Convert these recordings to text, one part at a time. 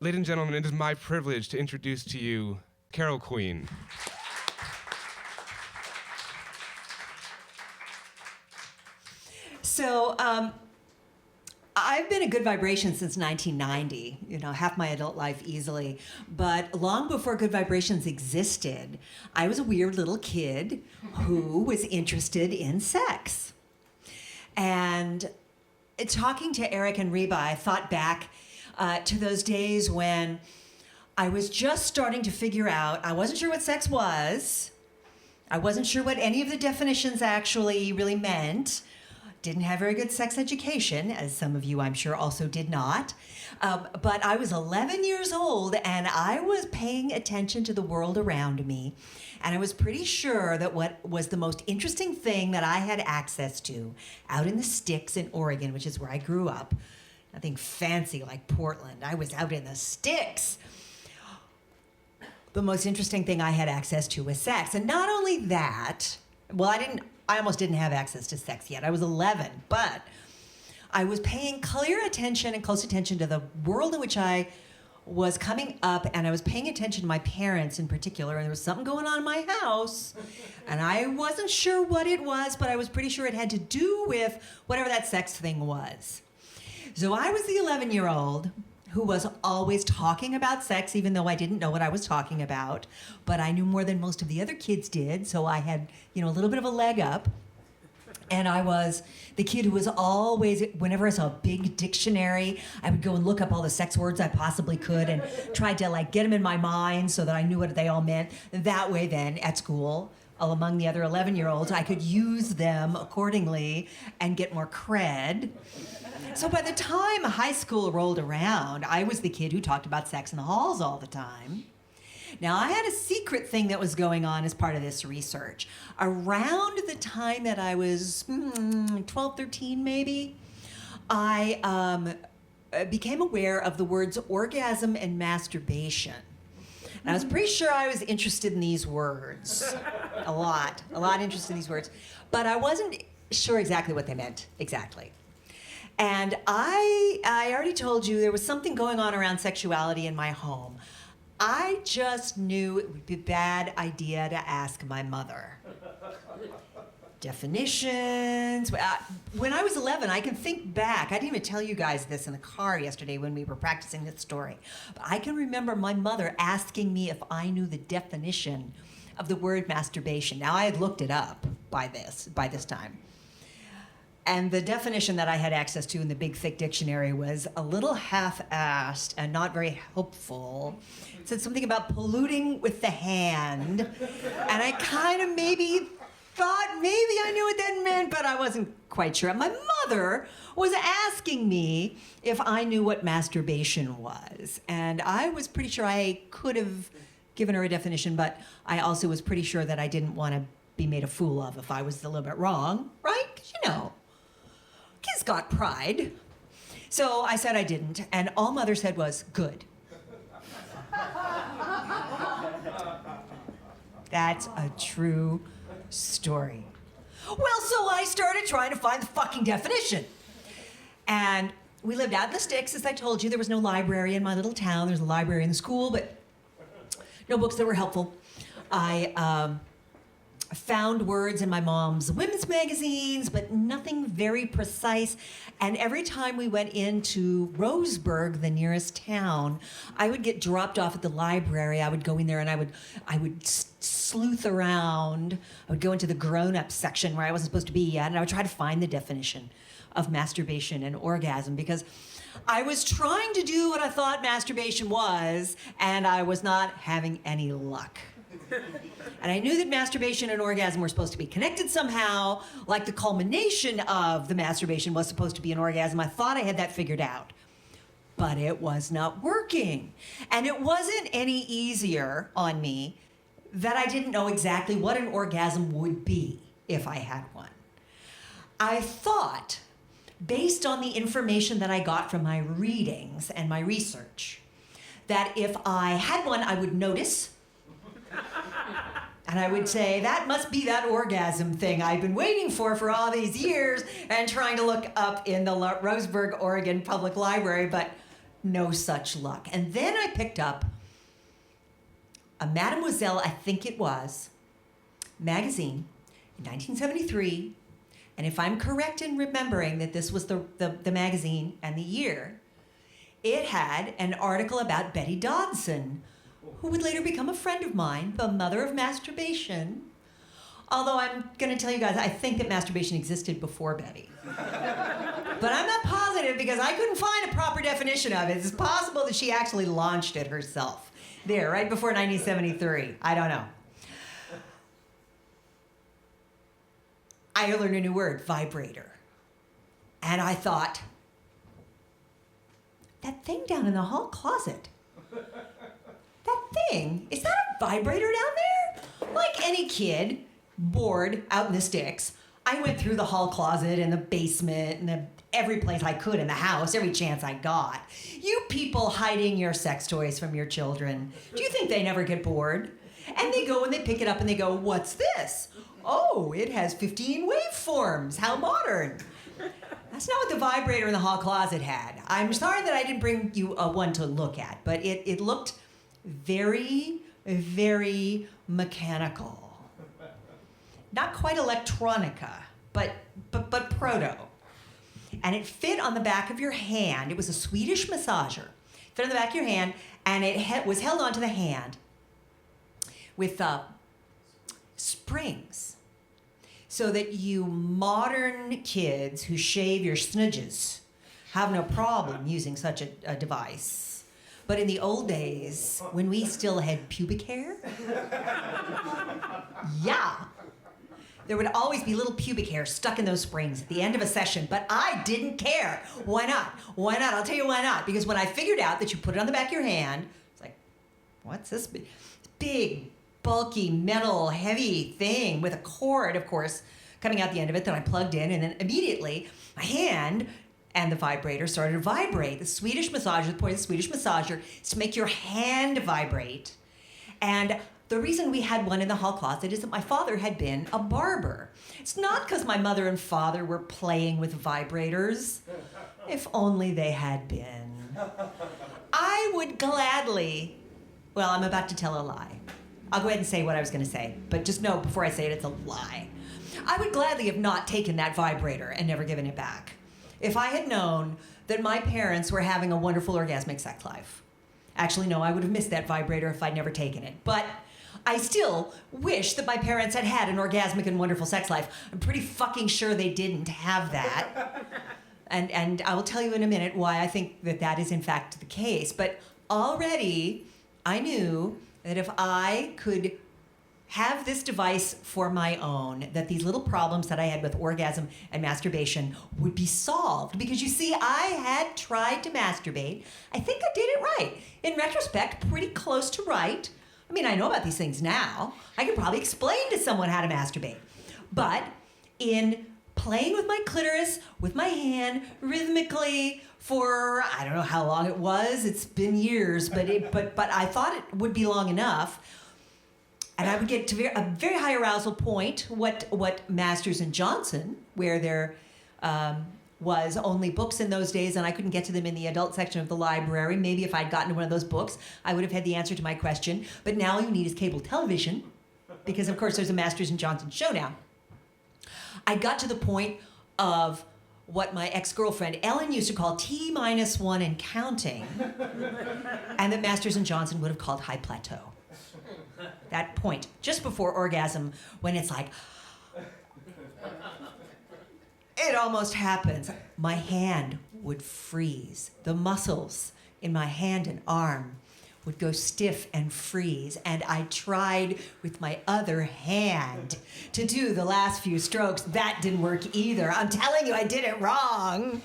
Ladies and gentlemen, it is my privilege to introduce to you Carol Queen. So, I've been a Good Vibration since 1990, half my adult life easily. But long before Good Vibrations existed, I was a weird little kid who was interested in sex. And talking to Eric and Reba, I thought back to those days when I was just starting to figure out, I wasn't sure what sex was. I wasn't sure what any of the definitions actually really meant. Didn't have very good sex education, as some of you I'm sure also did not. But I was 11 years old and I was paying attention to the world around me. And I was pretty sure that what was the most interesting thing that I had access to out in the sticks in Oregon, which is where I grew up, nothing fancy like Portland, I was out in the sticks. The most interesting thing I had access to was sex. And not only that, I almost didn't have access to sex yet. I was 11, but I was paying clear attention and close attention to the world in which I was coming up, and I was paying attention to my parents in particular, and there was something going on in my house, and I wasn't sure what it was, but I was pretty sure it had to do with whatever that sex thing was. So I was the 11-year-old who was always talking about sex, even though I didn't know what I was talking about. But I knew more than most of the other kids did, so I had, a little bit of a leg up. And I was the kid who was always, whenever I saw a big dictionary, I would go and look up all the sex words I possibly could and tried to get them in my mind so that I knew what they all meant. That way then, at school, among the other 11-year-olds, I could use them accordingly and get more cred. So by the time high school rolled around, I was the kid who talked about sex in the halls all the time. Now, I had a secret thing that was going on as part of this research. Around the time that I was 12, 13 maybe, I became aware of the words orgasm and masturbation. And I was pretty sure I was interested in these words. A lot interested in these words. But I wasn't sure exactly what they meant, exactly. And I already told you there was something going on around sexuality in my home. I just knew it would be a bad idea to ask my mother. Definitions. When I was 11, I can think back. I didn't even tell you guys this in the car yesterday when we were practicing this story. But I can remember my mother asking me if I knew the definition of the word masturbation. Now, I had looked it up by this time. And the definition that I had access to in the big, thick dictionary was a little half-assed and not very helpful. It said something about polluting with the hand. And I kind of maybe thought maybe I knew what that meant, but I wasn't quite sure. My mother was asking me if I knew what masturbation was. And I was pretty sure I could have given her a definition, but I also was pretty sure that I didn't want to be made a fool of if I was a little bit wrong, right? 'Cause kids got pride. So I said I didn't, and all Mother said was, good. That's a true story. Well, so I started trying to find the fucking definition. And we lived out in the sticks, as I told you. There was no library in my little town. There's a library in the school, but no books that were helpful. I found words in my mom's women's magazines, but nothing very precise. And every time we went into Roseburg, the nearest town, I would get dropped off at the library. I would go in there and I would sleuth around. I would go into the grown-up section where I wasn't supposed to be yet, and I would try to find the definition of masturbation and orgasm, because I was trying to do what I thought masturbation was, and I was not having any luck. And I knew that masturbation and orgasm were supposed to be connected somehow, like the culmination of the masturbation was supposed to be an orgasm. I thought I had that figured out, but it was not working. And it wasn't any easier on me that I didn't know exactly what an orgasm would be if I had one. I thought, based on the information that I got from my readings and my research, that if I had one, I would notice. And I would say, that must be that orgasm thing I've been waiting for all these years and trying to look up in the Roseburg, Oregon Public Library, but no such luck. And then I picked up a Mademoiselle, I think it was, magazine in 1973. And if I'm correct in remembering that this was the magazine and the year, it had an article about Betty Dodson, who would later become a friend of mine, the mother of masturbation. Although I'm going to tell you guys, I think that masturbation existed before Betty. But I'm not positive because I couldn't find a proper definition of it. It's possible that she actually launched it herself there, right before 1973. I don't know. I learned a new word, vibrator. And I thought, that thing down in the hall closet, that thing, is that a vibrator down there? Like any kid, bored, out in the sticks, I went through the hall closet and the basement and every place I could in the house, every chance I got. You people hiding your sex toys from your children, do you think they never get bored? And they go and they pick it up and they go, what's this? Oh, it has 15 waveforms. How modern. That's not what the vibrator in the hall closet had. I'm sorry that I didn't bring you one to look at, but it looked very, very mechanical. Not quite electronica, but proto. And it fit on the back of your hand. It was a Swedish massager. It fit on the back of your hand, and it was held onto the hand with springs, so that you modern kids who shave your snudges have no problem using such a device. But in the old days, when we still had pubic hair, yeah, there would always be little pubic hair stuck in those springs at the end of a session, but I didn't care. Why not? Why not? I'll tell you why not. Because when I figured out that you put it on the back of your hand, it's like, what's this big, bulky, metal, heavy thing with a cord, of course, coming out the end of it that I plugged in, and then immediately my hand and the vibrator started to vibrate. The Swedish massager, the point of the Swedish massager is to make your hand vibrate. And the reason we had one in the hall closet is that my father had been a barber. It's not because my mother and father were playing with vibrators. If only they had been. I would gladly, well, I'm about to tell a lie. I'll go ahead and say what I was going to say, but just know before I say it, it's a lie. I would gladly have not taken that vibrator and never given it back if I had known that my parents were having a wonderful orgasmic sex life. Actually, no, I would have missed that vibrator if I'd never taken it. But I still wish that my parents had had an orgasmic and wonderful sex life. I'm pretty fucking sure they didn't have that. And I will tell you in a minute why I think that that is in fact the case. But already I knew that if I could have this device for my own, that these little problems that I had with orgasm and masturbation would be solved. Because you see, I had tried to masturbate. I think I did it right. In retrospect, pretty close to right. I mean, I know about these things now. I could probably explain to someone how to masturbate. But in playing with my clitoris, with my hand, rhythmically, for I don't know how long it was. It's been years, but I thought it would be long enough. And I would get to a very high arousal point, what Masters and Johnson, where there was only books in those days, and I couldn't get to them in the adult section of the library. Maybe if I'd gotten to one of those books, I would have had the answer to my question. But now all you need is cable television, because of course there's a Masters and Johnson show now. I got to the point of what my ex-girlfriend Ellen used to call T-1 and counting, and that Masters and Johnson would have called high plateau. That point, just before orgasm, when it's like, it almost happens. My hand would freeze. The muscles in my hand and arm would go stiff and freeze, and I tried with my other hand to do the last few strokes. That didn't work either. I'm telling you, I did it wrong.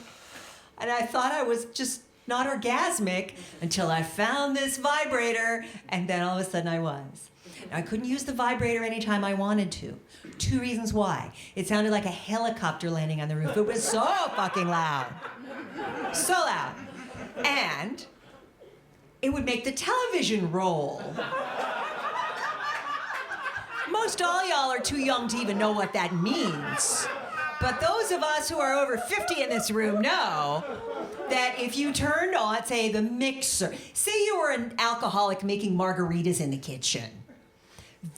And I thought I was just not orgasmic until I found this vibrator, and then all of a sudden I was. Now, I couldn't use the vibrator anytime I wanted to. 2 reasons why. It sounded like a helicopter landing on the roof. It was so fucking loud. So loud. And it would make the television roll. Most all y'all are too young to even know what that means. But those of us who are over 50 in this room know that if you turned on, say, the mixer, say you were an alcoholic making margaritas in the kitchen,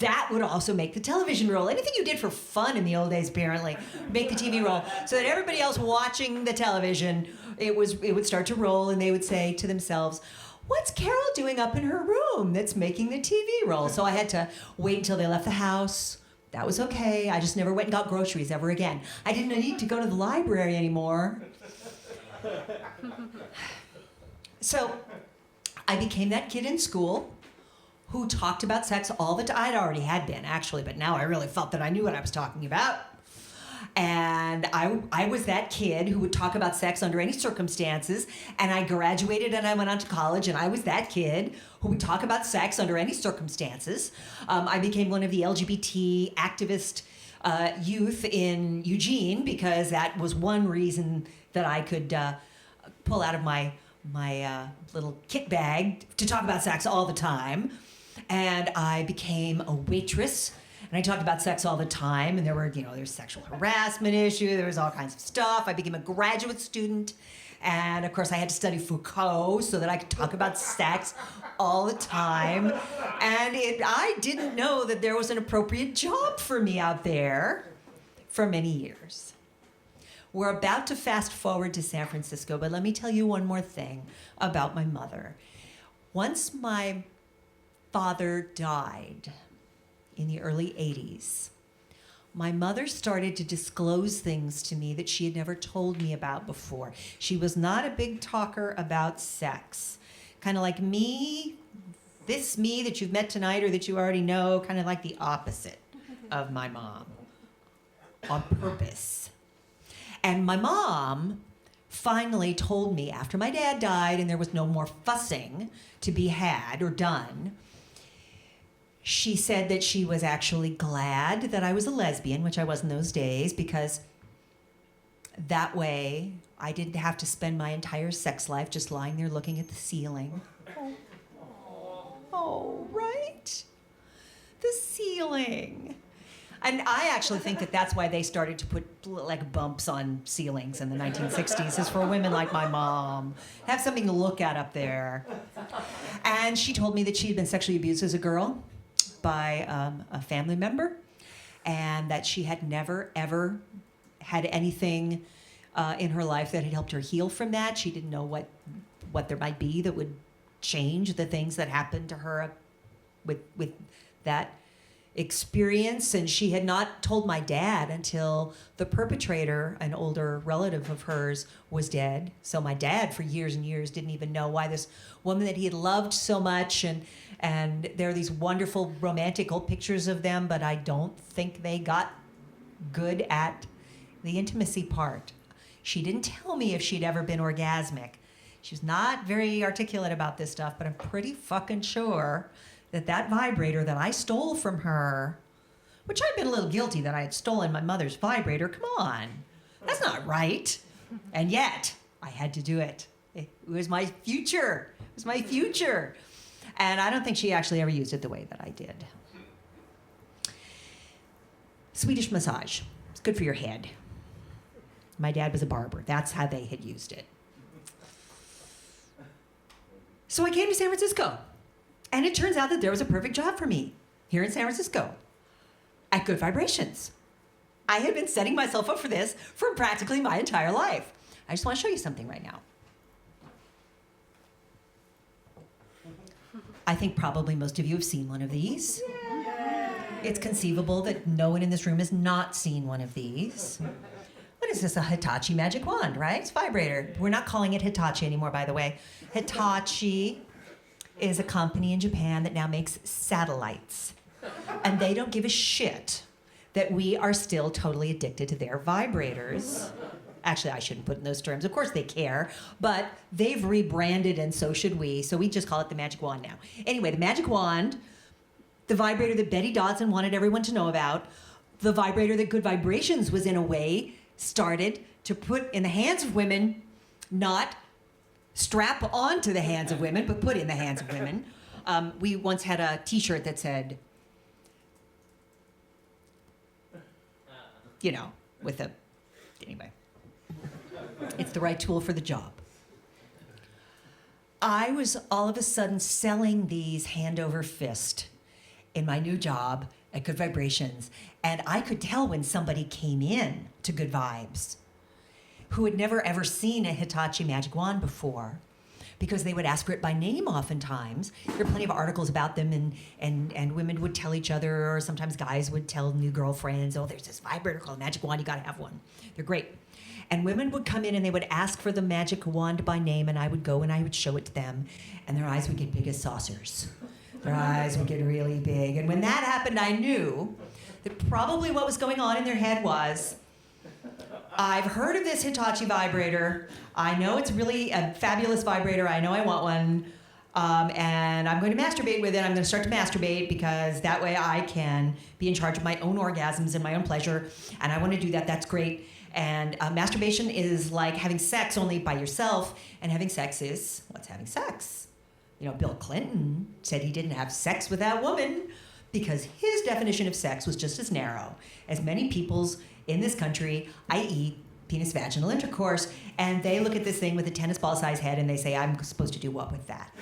that would also make the television roll. Anything you did for fun in the old days, apparently, make the TV roll. So that everybody else watching the television, it would start to roll, and they would say to themselves, what's Carol doing up in her room that's making the TV roll? So I had to wait until they left the house. That was okay. I just never went and got groceries ever again. I didn't need to go to the library anymore. So I became that kid in school who talked about sex all the time. I'd already had been, actually, but now I really felt that I knew what I was talking about. And I was that kid who would talk about sex under any circumstances. And I graduated and I went on to college, and I was that kid who would talk about sex under any circumstances. I became one of the LGBT activist youth in Eugene, because that was one reason that I could pull out of my little kit bag to talk about sex all the time. And I became a waitress, and I talked about sex all the time. And there were, there's sexual harassment issue. There was all kinds of stuff. I became a graduate student. And of course I had to study Foucault so that I could talk about sex all the time. And I didn't know that there was an appropriate job for me out there for many years. We're about to fast forward to San Francisco, but let me tell you one more thing about my mother. Once my father died in the early 80s, my mother started to disclose things to me that she had never told me about before. She was not a big talker about sex. Kind of like me, this me that you've met tonight or that you already know, kind of like the opposite of my mom, on purpose. And my mom finally told me, after my dad died and there was no more fussing to be had or done, she said that she was actually glad that I was a lesbian, which I was in those days, because that way I didn't have to spend my entire sex life just lying there looking at the ceiling. Oh, right? The ceiling. And I actually think that that's why they started to put like bumps on ceilings in the 1960s, is for women like my mom. Have something to look at up there. And she told me that she had been sexually abused as a girl by a family member, and that she had never, ever had anything in her life that had helped her heal from that. She didn't know what there might be that would change the things that happened to her with that experience. And she had not told my dad until the perpetrator, an older relative of hers, was dead. So my dad, for years and years, didn't even know why this woman that he had loved so much, and there are these wonderful romantic old pictures of them, but I don't think they got good at the intimacy part. She didn't tell me if she'd ever been orgasmic. She was not very articulate about this stuff, but I'm pretty fucking sure that vibrator that I stole from her, which I've been a little guilty that I had stolen my mother's vibrator. Come on, that's not right. And yet, I had to do it. It was my future. It was my future. And I don't think she actually ever used it the way that I did. Swedish massage. It's good for your head. My dad was a barber. That's how they had used it. So I came to San Francisco. And it turns out that there was a perfect job for me here in San Francisco at Good Vibrations. I had been setting myself up for this for practically my entire life. I just want to show you something right now. I think probably most of you have seen one of these. It's conceivable that no one in this room has not seen one of these. What is this, a Hitachi magic wand, right? It's a vibrator. We're not calling it Hitachi anymore, by the way. Hitachi is a company in Japan that now makes satellites. And they don't give a shit that we are still totally addicted to their vibrators. Actually, I shouldn't put it in those terms. Of course they care, but they've rebranded, and so should we. So we just call it the magic wand now. Anyway, the magic wand, the vibrator that Betty Dodson wanted everyone to know about, the vibrator that Good Vibrations was in a way started to put in the hands of women, not strap onto the hands of women, but put in the hands of women. We once had a t-shirt that said, with a Anyway, it's the right tool for the job. I was all of a sudden selling these hand over fist in my new job at Good Vibrations, and I could tell when somebody came in to Good Vibes who had never ever seen a Hitachi magic wand before, because they would ask for it by name oftentimes. There are plenty of articles about them, and women would tell each other, or sometimes guys would tell new girlfriends, oh, there's this vibrator called magic wand, you gotta have one. They're great. And women would come in and they would ask for the magic wand by name, and I would go and I would show it to them, and their eyes would get big as saucers. Their eyes would get really big. And when that happened, I knew that probably what was going on in their head was, I've heard of this Hitachi vibrator. I know it's really a fabulous vibrator. I know I want one. And I'm going to masturbate with it. I'm going to start to masturbate because that way I can be in charge of my own orgasms and my own pleasure. And I want to do that. That's great. And masturbation is like having sex only by yourself. And having sex is, what's having sex? You know, Bill Clinton said he didn't have sex with that woman because his definition of sex was just as narrow as many people's in this country, i.e., penis vaginal intercourse, and they look at this thing with a tennis ball size head and they say, I'm supposed to do what with that?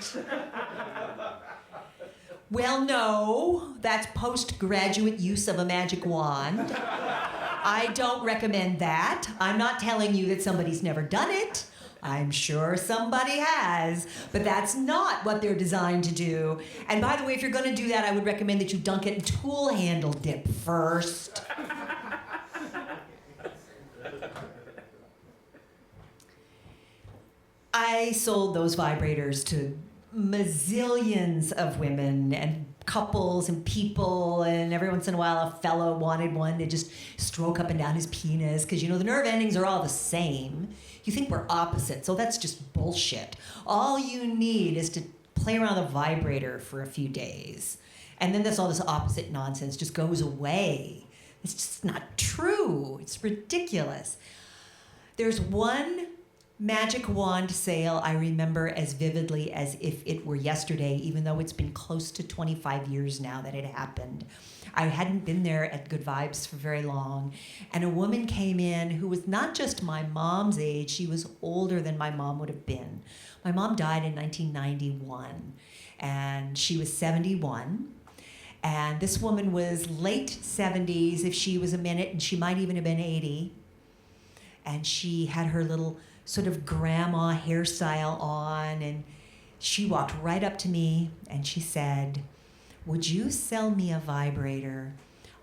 Well, no, that's postgraduate use of a magic wand. I don't recommend that. I'm not telling you that somebody's never done it. I'm sure somebody has, but that's not what they're designed to do. And by the way, if you're going to do that, I would recommend that you dunk it in tool handle dip first. I sold those vibrators to mazillions of women and couples and people, and every once in a while a fellow wanted one to just stroke up and down his penis, because you know the nerve endings are all the same. You think we're opposite, so that's just bullshit. All you need is to play around the vibrator for a few days, and then all this opposite nonsense just goes away. It's just not true. It's ridiculous. There's one magic wand sale I remember as vividly as if it were yesterday, even though it's been close to 25 years now that it happened. I hadn't been there at Good Vibes for very long, and a woman came in who was not just my mom's age, she was older than my mom would have been. My mom died in 1991, and she was 71. And this woman was late 70s, if she was a minute, and she might even have been 80. And she had her little sort of grandma hairstyle on, and she walked right up to me and she said, would you sell me a vibrator?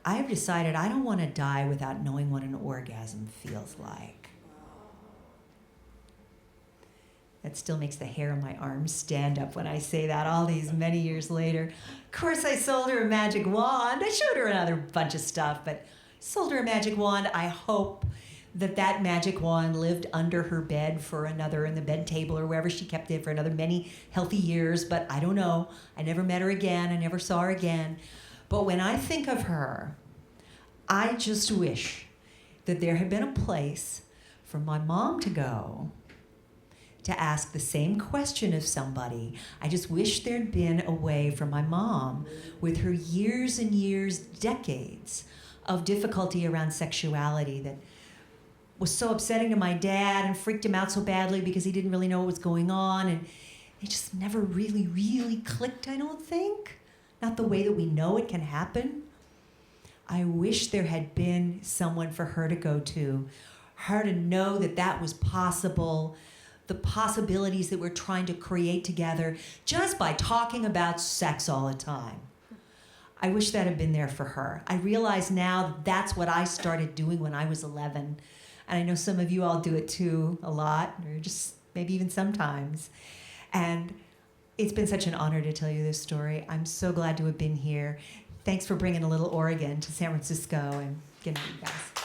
I've decided I don't want to die without knowing what an orgasm feels like. That still makes the hair on my arms stand up when I say that all these many years later. Of course, I sold her a magic wand. I showed her another bunch of stuff, but sold her a magic wand. I hope that magic wand lived under her bed for another, in the bed table or wherever she kept it, for another many healthy years, but I don't know. I never met her again. I never saw her again. But when I think of her, I just wish that there had been a place for my mom to go to ask the same question of somebody. I just wish there'd been a way for my mom, with her years and years, decades of difficulty around sexuality that was so upsetting to my dad and freaked him out so badly because he didn't really know what was going on, and it just never really, really clicked, I don't think. Not the way that we know it can happen. I wish there had been someone for her to go to, her to know that that was possible, the possibilities that we're trying to create together just by talking about sex all the time. I wish that had been there for her. I realize now that that's what I started doing when I was 11. And I know some of you all do it too, a lot, or just maybe even sometimes. And it's been such an honor to tell you this story. I'm so glad to have been here. Thanks for bringing a little Oregon to San Francisco, and good night, you guys.